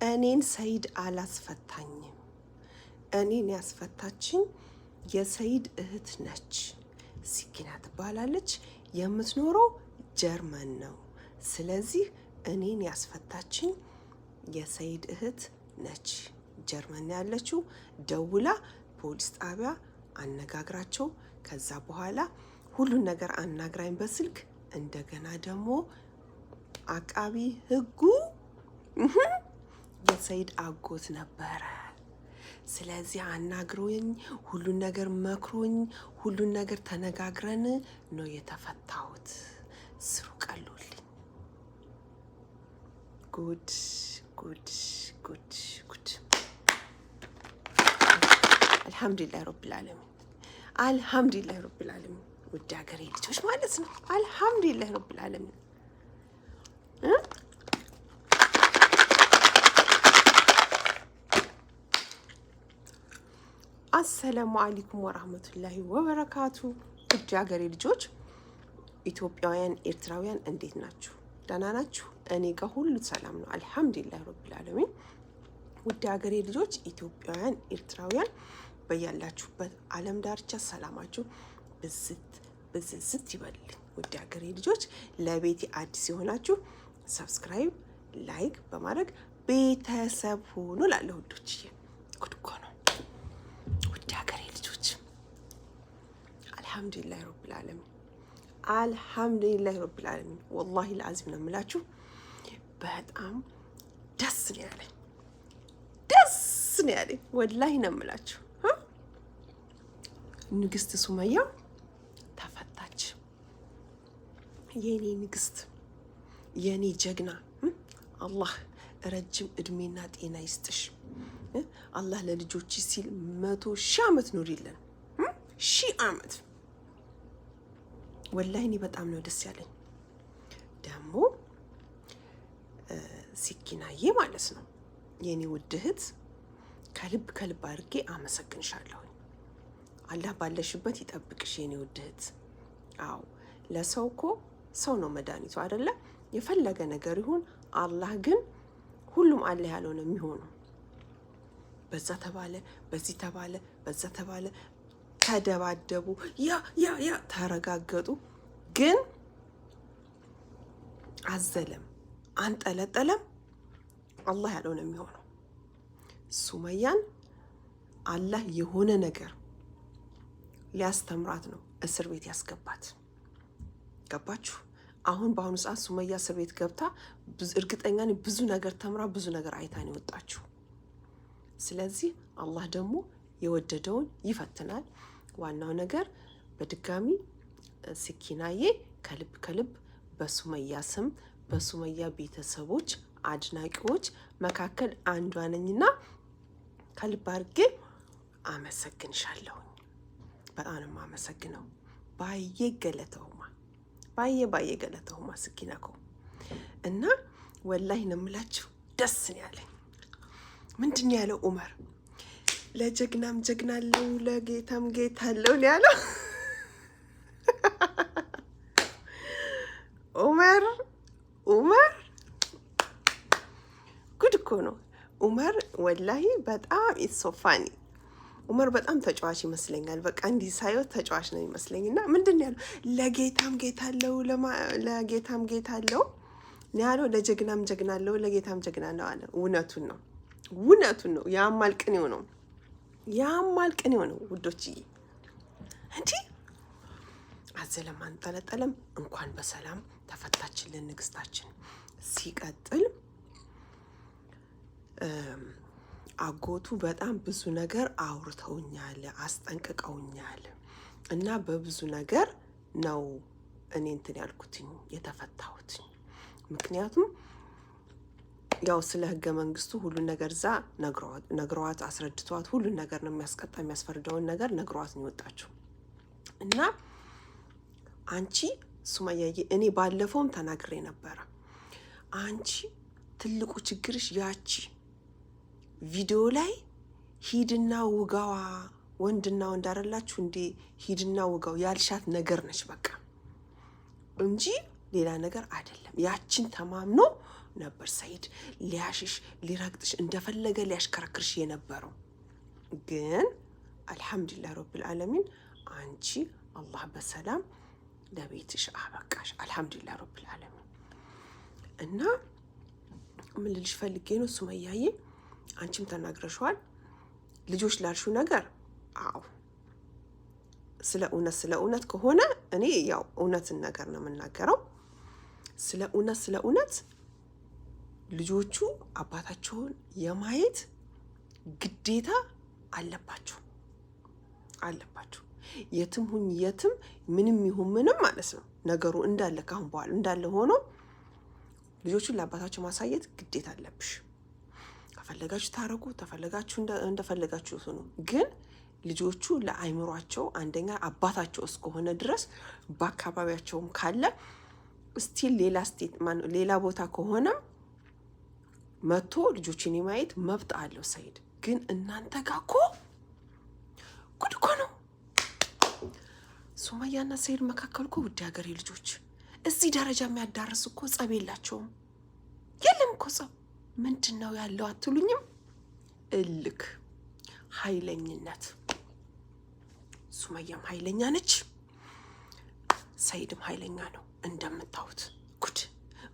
እኔን ሰይድ አላስፈታኝም። እኔን ያስፈታችኝ የሰይድ እህት ነች። ሲኪና ትባላለች። የምትኖረው ጀርመን ነው። ስለዚህ እኔን ያስፈታችኝ የሰይድ እህት ነች። ጀርመን ያለችው ደውላ ፖሊስ ጣቢያ አነጋግራቸው ከዛ በኋላ ሁሉን ነገር አናግራኝ በስልክ እንደገና ደግሞ አቃቢ ህጉ የሰይድ አጎት ነበረ። ስለዚህ አናግሮኝ ሁሉን ነገር መክሮኝ ሁሉን ነገር ተነጋግረን ነው የተፈታሁት። ስሩ ቀሎልኝ። ጉድ ጉድ ጉድ ጉድ። አልሐምዱሊላህ ረብል ዓለሚን አልሐምዱሊላህ ረብል ዓለሚን። ውድ ሀገሬ ልጆች ማለት ነው። አልሐምዱሊላህ ረብል ዓለሚን። አሰላሙ አለይኩም ወራህመቱላሂ ወበረካቱ። ውድ ሀገሬ ልጆች ኢትዮጵያውያን፣ ኤርትራውያን እንዴት ናችሁ? ደህና ናችሁ? እኔ ጋር ሁሉ ሰላም ነው። አልሐምዱሊላህ ረብል ዓለሚን። ውድ ሀገሬ ልጆች ኢትዮጵያውያን፣ ኤርትራውያን በያላችሁበት ዓለም ዳርቻ ሰላማችሁ ብዝት ብዝዝት ይበልልኝ። ውድ ሀገሬ ልጆች ለቤቴ አዲስ የሆናችሁ ሰብስክራይብ፣ ላይክ በማድረግ ቤተሰብ ሁኑ እላለሁ። ውዶችዬ ጉድ እኮ ነው። ውድ ሀገሬ ልጆች አልሐምዱሊላህ ረብል ዓለሚን አልሐምዱሊላህ ረብል ዓለሚን። ወላሂ ለአዚም ነው የምላችሁ። በጣም ደስ ነው ያለኝ፣ ደስ ነው ያለኝ። ወላሂ ነው የምላችሁ። ንግስት ሱመያ ተፈታች። የኔ ንግስት፣ የኔ ጀግና፣ አላህ ረጅም እድሜና ጤና ይስጥሽ። አላህ ለልጆች ሲል 100,000 ዓመት ኑሪልን። 1000 ዓመት። ወላሂ እኔ በጣም ነው ደስ ያለኝ። ደግሞ ሲኪናዬ ማለት ነው የኔ ውድ እህት፣ ከልብ ከልብ አድርጌ አመሰግንሻለሁ። አላህ ባለሽበት ይጠብቅሽ የኔ ውድ እህት። አዎ ለሰው እኮ ሰው ነው መድኃኒቱ አይደለ? የፈለገ ነገር ይሁን፣ አላህ ግን ሁሉም አላህ ያለው ነው የሚሆነው። በዛ ተባለ፣ በዚህ ተባለ፣ በዛ ተባለ፣ ተደባደቡ፣ ያ ተረጋገጡ፣ ግን አዘለም አንጠለጠለም አላህ ያለው ነው የሚሆነው። ሱመያን አላህ የሆነ ነገር ሊያስተምራት ነው እስር ቤት ያስገባት። ገባችሁ? አሁን በአሁኑ ሰዓት ሱመያ እስር ቤት ገብታ እርግጠኛ ነኝ ብዙ ነገር ተምራ ብዙ ነገር አይታ ነው የወጣችሁ። ስለዚህ አላህ ደግሞ የወደደውን ይፈትናል። ዋናው ነገር በድጋሚ ሲኪናዬ ከልብ ከልብ በሱመያ ስም በሱመያ ቤተሰቦች አድናቂዎች መካከል አንዷ ነኝና ከልብ አድርጌ አመሰግንሻለሁ። በጣም ነው የማመሰግነው። ባየ ገለተውማ ባየ ገለተውማ ስኪናኮ እና ወላሂ ነው የምላችሁ ደስ ነው ያለኝ። ምንድን ነው ያለው ዑመር? ለጀግናም ጀግና አለው ለጌታም ጌታ አለው ነው ያለው። ዑመር ጉድ እኮ ነው ዑመር። ወላሂ በጣም ኢሶፋኒ ዑመር በጣም ተጫዋች ይመስለኛል። በቃ እንዲህ ሳይው ተጫዋች ነው ይመስለኝና ምንድን ያለው? ለጌታም ጌታ አለው ለጌታም ጌታ አለው ነው ያለው። ለጀግናም ጀግና አለው ለጌታም ጀግና ነው አለ። እውነቱን ነው። ያማል ቅኔው ነው ውዶችዬ። እንዴ አዘለም አንጠለጠለም። እንኳን በሰላም ተፈታችልን ንግስታችን። ሲቀጥል አጎቱ በጣም ብዙ ነገር አውርተውኛል፣ አስጠንቅቀውኛል እና በብዙ ነገር ነው እኔ እንትን ያልኩትኝ የተፈታሁትኝ። ምክንያቱም ያው ስለ ህገ መንግስቱ ሁሉን ነገር እዛ ነግረዋት አስረድተዋት ሁሉን ነገር ነው የሚያስቀጣ የሚያስፈርደውን ነገር ነግረዋት ነው የወጣችው። እና አንቺ ሱመያዬ እኔ ባለፈውም ተናግሬ ነበረ። አንቺ ትልቁ ችግርሽ ያቺ ቪዲዮ ላይ ሂድና ውጋዋ ወንድና ወንድ አይደላችሁ እንዴ ሂድና ውጋው ያልሻት ነገር ነች በቃ እንጂ ሌላ ነገር አይደለም። ያቺን ተማምኖ ነበር ሰይድ ሊያሽሽ ሊረግጥሽ እንደፈለገ ሊያሽከረክርሽ የነበረው። ግን አልሐምዱሊላህ ረብል ዓለሚን አንቺ አላህ በሰላም ለቤትሽ አበቃሽ። አልሐምዱሊላህ ረብል ዓለሚን። እና ምን ልልሽ ፈልጌ ነው ሱመያዬ፣ አንቺም ተናግረሽዋል። ልጆች ላልሽው ነገር አዎ ስለ እውነት ከሆነ እኔ ያው እውነትን ነገር ነው የምናገረው። ስለ እውነት ልጆቹ አባታቸውን የማየት ግዴታ አለባቸው። የትም ሁን የትም ምንም ይሁን ምንም ማለት ነው ነገሩ እንዳለ ካሁን በኋላ እንዳለ ሆኖ ልጆቹን ለአባታቸው ማሳየት ግዴታ አለብሽ። ከፈለጋችሁ ታረቁ፣ ተፈለጋችሁ እንደፈለጋችሁ ሁኑ። ግን ልጆቹ ለአይምሯቸው አንደኛ አባታቸው እስከሆነ ድረስ በአካባቢያቸውም ካለ ስቲል ሌላ ቦታ ከሆነ መጥቶ ልጆችን የማየት መብት አለው ሰይድ። ግን እናንተ ጋር እኮ ጉድ እኮ ነው። ሱመያና ሰይድ መካከል እኮ ውድ ሀገሬ ልጆች እዚህ ደረጃ የሚያዳርስ እኮ ጸብ የላቸውም። የለም እኮ ጸብ። ምንድን ነው ያለው አትሉኝም? እልክ፣ ኃይለኝነት። ሱመያም ኃይለኛ ነች፣ ሰይድም ኃይለኛ ነው እንደምታዩት። ጉድ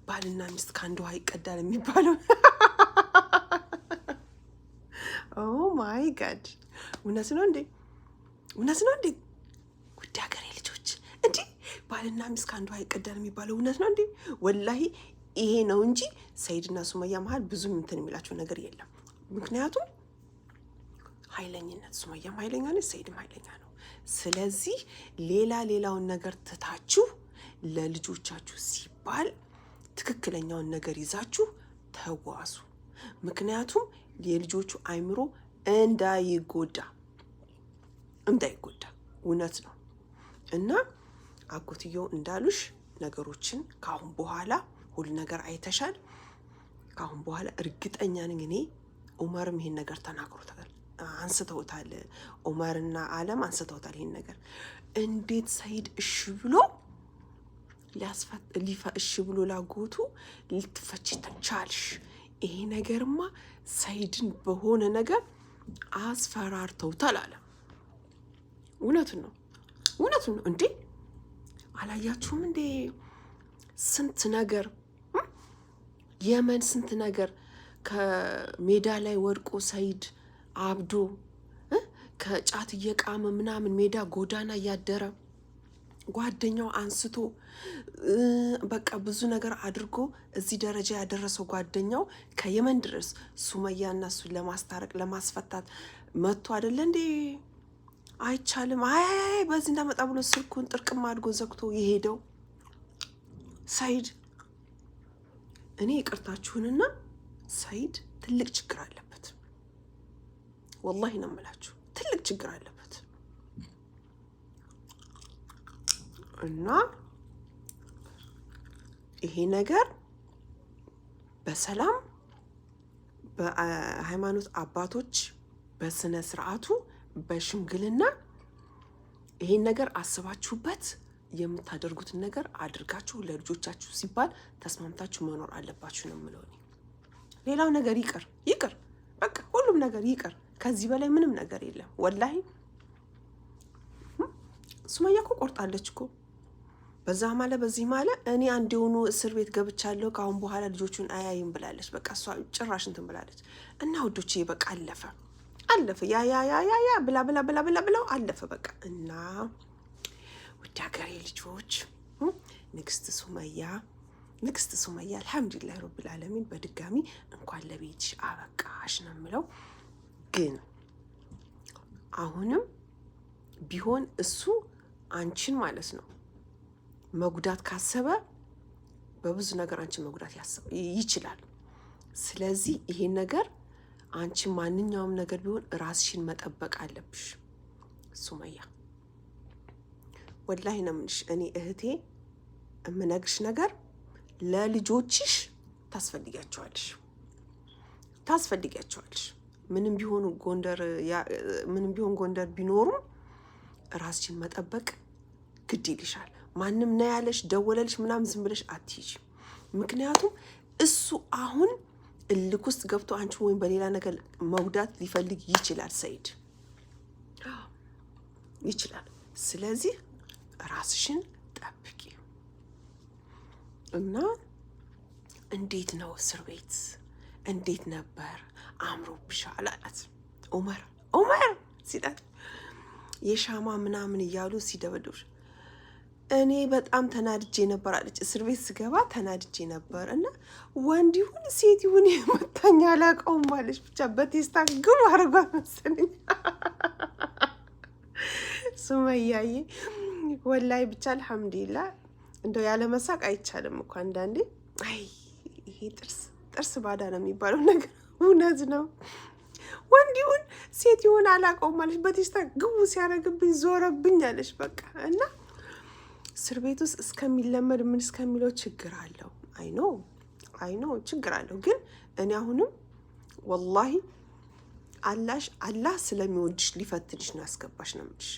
ባልና ሚስት ከአንድ ውሃ ይቀዳል የሚባለው። ኦ ማይ ጋድ! እውነት ነው እንዴ? ውድ ሀገሬ ልጆች እንዴ ባልና ሚስት ከአንድ ውሃ ይቀዳል የሚባለው እውነት ነው እንዴ? ወላሂ ይሄ ነው እንጂ ሰይድና ሱመያ መሀል ብዙ እንትን የሚላቸው ነገር የለም። ምክንያቱም ኃይለኝነት፣ ሱመያም ኃይለኛ ነች፣ ሰይድም ኃይለኛ ነው። ስለዚህ ሌላውን ነገር ትታችሁ ለልጆቻችሁ ሲባል ትክክለኛውን ነገር ይዛችሁ ተጓዙ። ምክንያቱም የልጆቹ አይምሮ እንዳይጎዳ እውነት ነው። እና አጎትየው እንዳሉሽ ነገሮችን ካሁን በኋላ ሁሉ ነገር አይተሻል። ካሁን በኋላ እርግጠኛ ነኝ እኔ ኡመርም ይሄን ነገር ተናግሮታል፣ አንስተውታል። ኡመርና አለም አንስተውታል ይሄን ነገር። እንዴት ሰይድ እሺ ብሎ እሺ ብሎ ላጎቱ ልትፈቺ ተቻልሽ? ይሄ ነገርማ ሰይድን በሆነ ነገር አስፈራርተውታል አለ። እውነቱን ነው እንዴ? አላያችሁም እንዴ? ስንት ነገር የመን ስንት ነገር ከሜዳ ላይ ወድቆ ሰይድ አብዶ ከጫት እየቃመ ምናምን ሜዳ ጎዳና እያደረ ጓደኛው አንስቶ በቃ ብዙ ነገር አድርጎ እዚህ ደረጃ ያደረሰው ጓደኛው ከየመን ድረስ ሱመያና እሱን ለማስታረቅ ለማስፈታት መጥቶ አይደለ እንዴ? አይቻልም በዚህ እንዳመጣ ብሎ ስልኩን ጥርቅም አድርጎ ዘግቶ የሄደው ሰይድ። እኔ ይቅርታችሁንና ሰይድ ትልቅ ችግር አለበት። ወላሂ ነው የምላችሁ፣ ትልቅ ችግር አለበት። እና ይሄ ነገር በሰላም በሃይማኖት አባቶች በስነ ስርዓቱ በሽምግልና ይሄን ነገር አስባችሁበት የምታደርጉትን ነገር አድርጋችሁ ለልጆቻችሁ ሲባል ተስማምታችሁ መኖር አለባችሁ ነው የምለው። ሌላው ነገር ይቅር፣ በቃ ሁሉም ነገር ይቅር። ከዚህ በላይ ምንም ነገር የለም። ወላሂ ሱመያ እኮ ቆርጣለች እኮ በዛ ማለ በዚህ ማለ እኔ አንዴውኑ እስር ቤት ገብቻለሁ ካሁን በኋላ ልጆቹን አያይም ብላለች። በቃ እሷ ጭራሽ እንትን ብላለች። እና ውዶቼ በቃ አለፈ ያ ብላ አለፈ በቃ። እና ውድ ሀገሬ ልጆች ንግስት ሱመያ አልሐምዱሊላህ ረብል ዓለሚን በድጋሚ እንኳን ለቤትሽ አበቃሽ ነው የምለው። ግን አሁንም ቢሆን እሱ አንቺን ማለት ነው መጉዳት ካሰበ በብዙ ነገር አንቺን መጉዳት ይችላል። ስለዚህ ይሄን ነገር አንቺ ማንኛውም ነገር ቢሆን ራስሽን መጠበቅ አለብሽ ሱመያ። ወላሂ ነው የምልሽ። እኔ እህቴ የምነግርሽ ነገር ለልጆችሽ ታስፈልጊያቸዋለሽ። ምንም ቢሆን ጎንደር ቢኖሩም ራስሽን መጠበቅ ግድ ይልሻል። ማንም ነው ያለሽ ደወለልሽ ምናምን ዝም ብለሽ አትሂጂ። ምክንያቱም እሱ አሁን እልክ ውስጥ ገብቶ አንቺ ወይም በሌላ ነገር መጉዳት ሊፈልግ ይችላል። ሰይድ ይችላል። ስለዚህ ራስሽን ጠብቂ እና እንዴት ነው እስር ቤት እንዴት ነበር? አምሮብሻል አላት። ዑመር ሲላት የሻማ ምናምን እያሉ ሲደበድቡሽ እኔ በጣም ተናድጄ ነበር አለች። እስር ቤት ስገባ ተናድጄ ነበር እና ወንድ ይሁን ሴት ይሁን የመታኝ አላውቀውም አለች። ብቻ በቴስታ ግብ አድርጓ መሰለኝ። ሱመያዬ ወላይ ብቻ አልሐምዱሊላህ። እንደው ያለ መሳቅ አይቻልም እኮ አንዳንዴ። አይ ይሄ ጥርስ ባዳ ነው የሚባለው ነገር እውነት ነው። ወንድ ይሁን ሴት ይሁን አላውቀውም አለች። በቴስታ ግቡ ሲያደርግብኝ ዞረብኝ አለች። በቃ እና እስር ቤት ውስጥ እስከሚለመድ ምን እስከሚለው ችግር አለው። አይኖ ችግር አለው። ግን እኔ አሁንም ወላሂ አላህ ስለሚወድሽ ሊፈትንሽ ነው ያስገባሽ ነው የምልሽ።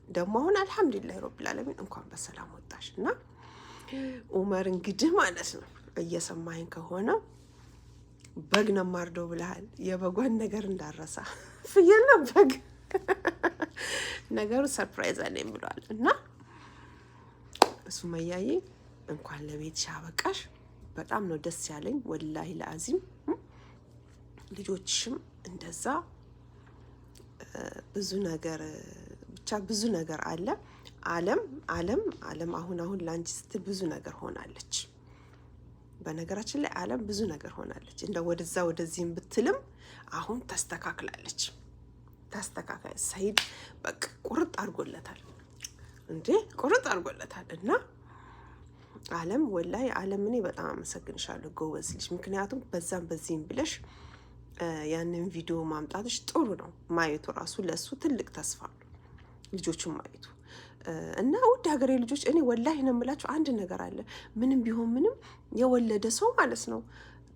ደግሞ አሁን አልሐምዱሊላህ ረብል ዓለሚን እንኳን በሰላም ወጣሽ። እና ዑመር እንግዲህ ማለት ነው እየሰማኝ ከሆነ በግ ነው ማርደው ብለሃል። የበጓን ነገር እንዳረሳ ፍየል ነው በግ ነገሩ ሰርፕራይዝ አለኝ ብሏል። እና ሱመያዬ እንኳን ለቤትሽ አበቃሽ። በጣም ነው ደስ ያለኝ ወላሂ ለአዚም። ልጆችሽም እንደዛ ብዙ ነገር ብቻ ብዙ ነገር አለ። ዓለም አሁን ላንቺ ስትል ብዙ ነገር ሆናለች። በነገራችን ላይ ዓለም ብዙ ነገር ሆናለች። እንደ ወደዛ ወደዚህም ብትልም አሁን ተስተካክላለች። ሰይድ በቃ ቁርጥ አድርጎለታል እና ዓለም ወላሂ ዓለም እኔ በጣም አመሰግንሻለሁ ጎበዝ ልጅ። ምክንያቱም በዛም በዚህም ብለሽ ያንን ቪዲዮ ማምጣትሽ ጥሩ ነው። ማየቱ ራሱ ለሱ ትልቅ ተስፋ ነው፣ ልጆቹን ማየቱ እና ውድ ሀገሬ ልጆች፣ እኔ ወላሂ ነው የምላችሁ አንድ ነገር አለ። ምንም ቢሆን ምንም የወለደ ሰው ማለት ነው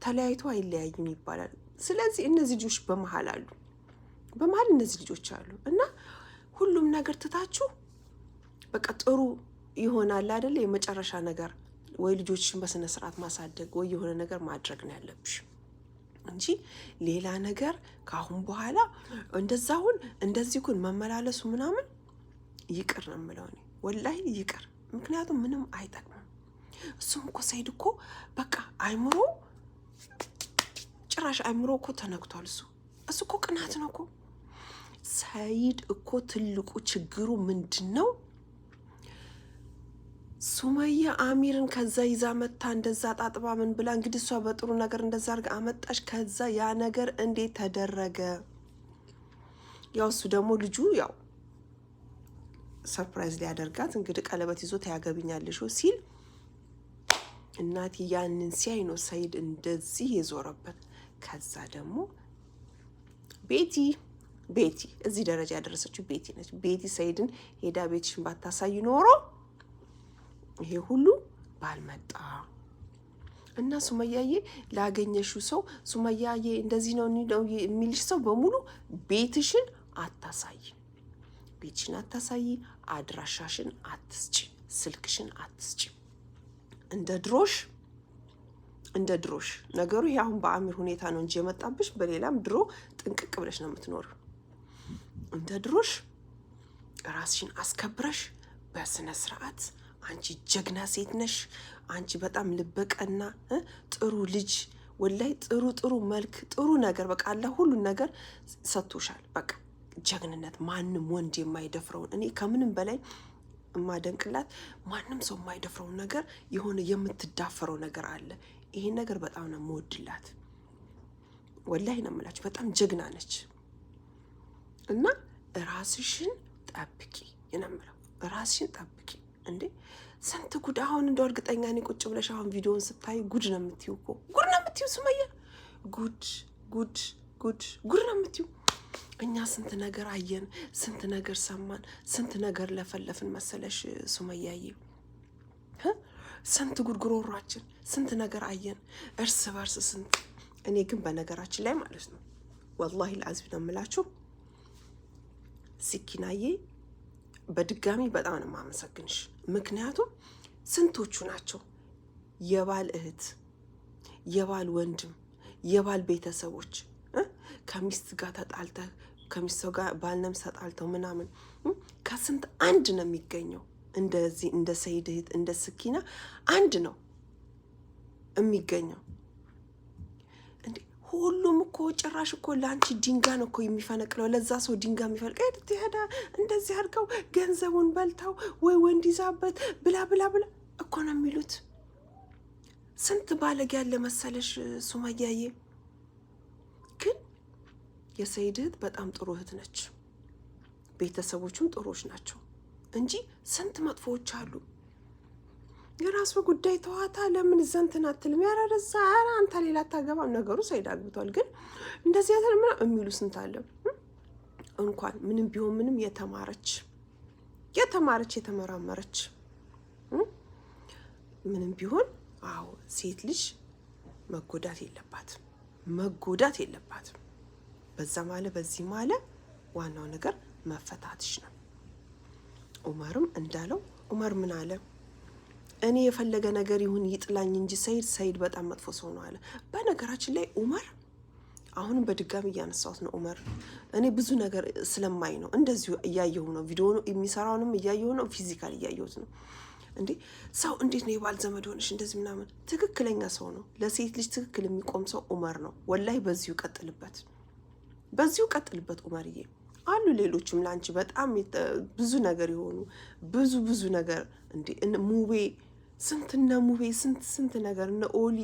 ተለያይቶ አይለያይም ይባላል። ስለዚህ እነዚህ ልጆች በመሀል እነዚህ ልጆች አሉ እና ሁሉም ነገር ትታችሁ በቃ ጥሩ ይሆናል አይደለ? የመጨረሻ ነገር ወይ ልጆችሽን በስነ ስርዓት ማሳደግ ወይ የሆነ ነገር ማድረግ ነው ያለብሽ እንጂ ሌላ ነገር ካሁን በኋላ እንደዛውን እንደዚህ ኩን መመላለሱ ምናምን ይቅር ነው የምለው እኔ ወላሂ ይቅር። ምክንያቱም ምንም አይጠቅምም። እሱም እኮ ሰይድ እኮ በቃ ጭራሽ አይምሮ እኮ ተነክቷል። እሱ እኮ ቅናት ነው እኮ ሰይድ እኮ ትልቁ ችግሩ ምንድን ነው? ሱመያ አሚርን ከዛ ይዛ መታ እንደዛ ጣጥባ ምን ብላ እንግዲህ እሷ በጥሩ ነገር እንደዛ አድርጋ አመጣሽ። ከዛ ያ ነገር እንዴት ተደረገ? ያው እሱ ደግሞ ልጁ ያው ሰርፕራይዝ ሊያደርጋት እንግዲህ ቀለበት ይዞ ታያገብኛለሽ ሲል እናቴ ያንን ሲያይ ነው ሰይድ እንደዚህ የዞረበት። ከዛ ደግሞ ቤቲ እዚህ ደረጃ ያደረሰችው ቤቲ ነች። ቤቲ ሰይድን ሄዳ ቤትሽን ባታሳይ ኖሮ ይሄ ሁሉ ባልመጣ እና ሱመያዬ ላገኘሽው ሰው ሱመያዬ እንደዚህ ነው የሚልሽ ሰው በሙሉ ቤትሽን አታሳይ፣ አድራሻሽን አትስጪ፣ ስልክሽን አትስጪ። እንደ ድሮሽ ነገሩ ይሄ አሁን በአሚር ሁኔታ ነው እንጂ የመጣብሽ በሌላም ድሮ ጥንቅቅ ብለሽ ነው የምትኖር። እንደ ድሮሽ ራስሽን አስከብረሽ በስነ ስርዓት አንቺ ጀግና ሴት ነሽ። አንቺ በጣም ልበቀና ጥሩ ልጅ ወላይ ጥሩ መልክ ጥሩ ነገር በቃ አላ ሁሉ ነገር ሰጥቶሻል። በቃ ጀግንነት ማንም ወንድ የማይደፍረውን እኔ ከምንም በላይ ማደንቅላት ማንም ሰው የማይደፍረውን ነገር የሆነ የምትዳፈረው ነገር አለ። ይሄ ነገር በጣም ነው የምወድላት። ወላይ ነው የምላችሁ በጣም ጀግና ነች። እና ራስሽን ጠብቂ የነምለው ራስሽን ጠብቂ። እንዴ ስንት ጉድ አሁን እንደው እርግጠኛ ነኝ ቁጭ ብለሽ አሁን ቪዲዮውን ስታይ ጉድ ነው የምትይው እኮ ጉድ ነው የምትይው ሱመያ ጉድ ነው የምትይው። እኛ ስንት ነገር አየን፣ ስንት ነገር ሰማን፣ ስንት ነገር ለፈለፍን መሰለሽ ሱመያዬ። ስንት ጉርጉሮሯችን ስንት ነገር አየን እርስ በርስ ስንት። እኔ ግን በነገራችን ላይ ማለት ነው ወላሂ ለአዝብ ነው የምላችሁ ሲኪናዬ በድጋሚ በጣም ነው የማመሰግንሽ። ምክንያቱም ስንቶቹ ናቸው የባል እህት፣ የባል ወንድም፣ የባል ቤተሰቦች ከሚስት ጋር ተጣልተህ ከሚስት ጋር ባልነም ተጣልተው ምናምን ከስንት አንድ ነው የሚገኘው። እንደዚህ እንደ ሰይድ እህት እንደ ስኪና አንድ ነው የሚገኘው። እንዴ ሁሉም እኮ ጭራሽ እኮ ለአንቺ ድንጋይ ነው እኮ የሚፈነቅለው። ለዛ ሰው ድንጋይ የሚፈልቀው ሄዳ እንደዚህ አድርገው ገንዘቡን በልተው ወይ ወንድ ይዛበት ብላ ብላ ብላ እኮ ነው የሚሉት። ስንት ባለጌ ያለ መሰለሽ ሱመያዬ። ግን የሰይድ እህት በጣም ጥሩ እህት ነች። ቤተሰቦቹም ጥሩዎች ናቸው እንጂ ስንት መጥፎዎች አሉ። የራሱ ጉዳይ ተዋታ፣ ለምን ዘንትን አትልም? ያረረዛ አንተ ሌላ አታገባም። ነገሩ ሰይድ አግብቷል፣ ግን እንደዚህ ያለ ምን የሚሉ ስንት አለ። እንኳን ምንም ቢሆን ምንም የተማረች የተመራመረች ምንም ቢሆን አዎ ሴት ልጅ መጎዳት የለባትም። በዛ ማለ በዚህ ማለ ዋናው ነገር መፈታትሽ ነው። ዑመርም እንዳለው ዑመር ምን አለ? እኔ የፈለገ ነገር ይሁን ይጥላኝ እንጂ ሰይድ በጣም መጥፎ ሰው ነው አለ። በነገራችን ላይ ዑመር አሁንም በድጋሚ እያነሳሁት ነው። ዑመር እኔ ብዙ ነገር ስለማይ ነው እንደዚሁ እያየሁ ነው። ቪዲዮ የሚሰራውንም እያየሁ ነው። ፊዚካል እያየሁት ነው። እንዴ ሰው እንዴት ነው የባል ዘመድ ሆነሽ እንደዚህ ምናምን? ትክክለኛ ሰው ነው። ለሴት ልጅ ትክክል የሚቆም ሰው ዑመር ነው። ወላይ በዚሁ ቀጥልበት ዑመርዬ። አሉ ሌሎችም ላንቺ በጣም ብዙ ነገር የሆኑ ብዙ ነገር እንዴ ሙቤ ስንትና ሙቤ ስንት ነገር እነ ኦሊ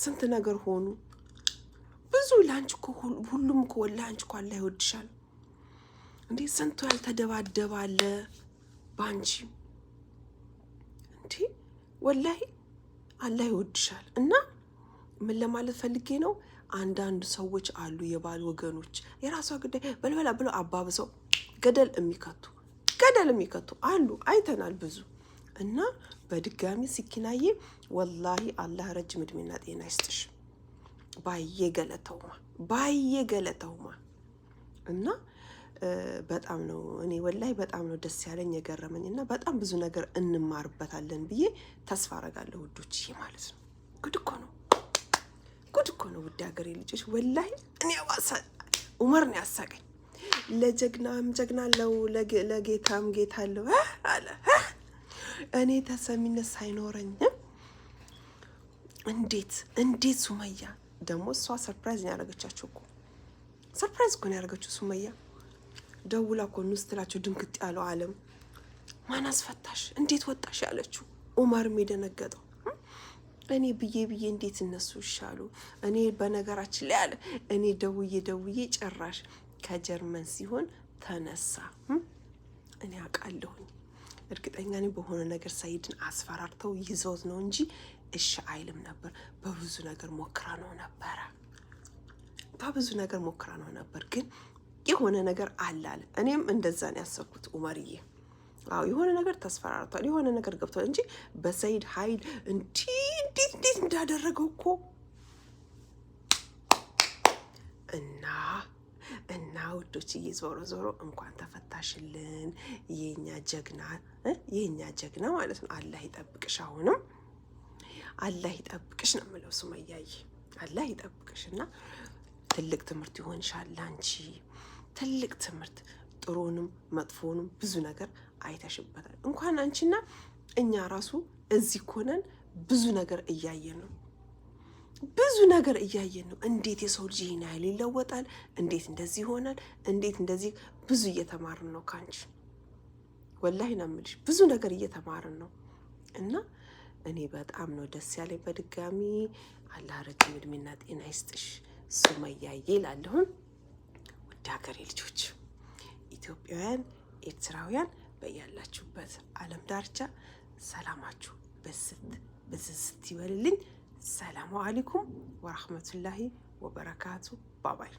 ስንት ነገር ሆኑ። ብዙ ላንቺ እኮ ሁሉም እኮ ወላሂ አንቺ እኮ አላህ ይወድሻል እንዴ። ስንቱ ያልተደባደባለ ባንቺ እንዴ ወላሂ አላህ ይወድሻል። እና ምን ለማለት ፈልጌ ነው፣ አንዳንድ ሰዎች አሉ የባል ወገኖች የራሷ ጉዳይ በልበላ ብለው አባብሰው ገደል የሚከቱ አሉ፣ አይተናል ብዙ። እና በድጋሚ ሲኪናዬ ወላሂ አላህ ረጅም እድሜና ጤና ይስጥሽ። ባየ ገለተውማ እና በጣም ነው እኔ ወላሂ በጣም ነው ደስ ያለኝ የገረመኝ። እና በጣም ብዙ ነገር እንማርበታለን ብዬ ተስፋ አረጋለሁ ውዶችዬ ማለት ነው። ጉድ እኮ ነው ውድ ሀገሬ ልጆች ወላሂ። እኔ ዑመር ነው ያሳቀኝ። ለጀግናም ጀግና አለው ለጌታም ጌታ አለው አለ። እኔ ተሰሚነት ሳይኖረኝ እንዴት ሱመያ ደግሞ እሷ ሰርፕራይዝ ነው ያደረገቻቸው እኮ ሰርፕራይዝ እኮ ነው ያደረገችው ሱመያ። ደውላ እኮ ነው ስትላቸው ድንግጥ ያለው ዓለም ማን አስፈታሽ እንዴት ወጣሽ ያለችው። ዑመርም የደነገጠው እኔ ብዬ እንዴት እነሱ ይሻሉ። እኔ በነገራችን ላይ አለ እኔ ደውዬ ጭራሽ ከጀርመን ሲሆን ተነሳ። እኔ አውቃለሁኝ እርግጠኛ ነኝ በሆነ ነገር ሰይድን አስፈራርተው ይዘውት ነው እንጂ እሺ አይልም ነበር። በብዙ ነገር ሞክራ ነው ነበር ግን የሆነ ነገር አላለ። እኔም እንደዛ ነው ያሰብኩት ዑመርዬ። አዎ የሆነ ነገር ተስፈራርቷል፣ የሆነ ነገር ገብቷል እንጂ በሰይድ ኃይል እንዴት እንዳደረገው እኮ እና ውዶችዬ ዞሮ እንኳን ተፈታሽልን የኛ ጀግና ማለት ነው። አላህ ይጠብቅሽ። አሁንም አላህ ይጠብቅሽ ነው የምለው ሱመያዬ። አላህ ይጠብቅሽ እና ትልቅ ትምህርት ይሆንሻል አንቺ። ትልቅ ትምህርት ጥሩንም መጥፎንም ብዙ ነገር አይተሽበታል። እንኳን አንቺና እኛ ራሱ እዚህ ኮነን ብዙ ነገር እያየን ነው። እንዴት የሰው ልጅ ይሄን ያህል ይለወጣል? እንዴት እንደዚህ ይሆናል? እንዴት እንደዚህ ብዙ እየተማርን ነው ካንቺ። ወላሂ ነው የምልሽ ብዙ ነገር እየተማርን ነው። እና እኔ በጣም ነው ደስ ያለኝ። በድጋሚ አላህ ረጅም እድሜና ጤና ይስጥሽ ሱመያዬ እላለሁኝ። ውድ ሀገሬ ልጆች ኢትዮጵያውያን፣ ኤርትራውያን በያላችሁበት ዓለም ዳርቻ ሰላማችሁ በዝት ይበልልኝ። ሰላሙ አለይኩም ወራህመቱላሂ ወበረካቱ። ባባይ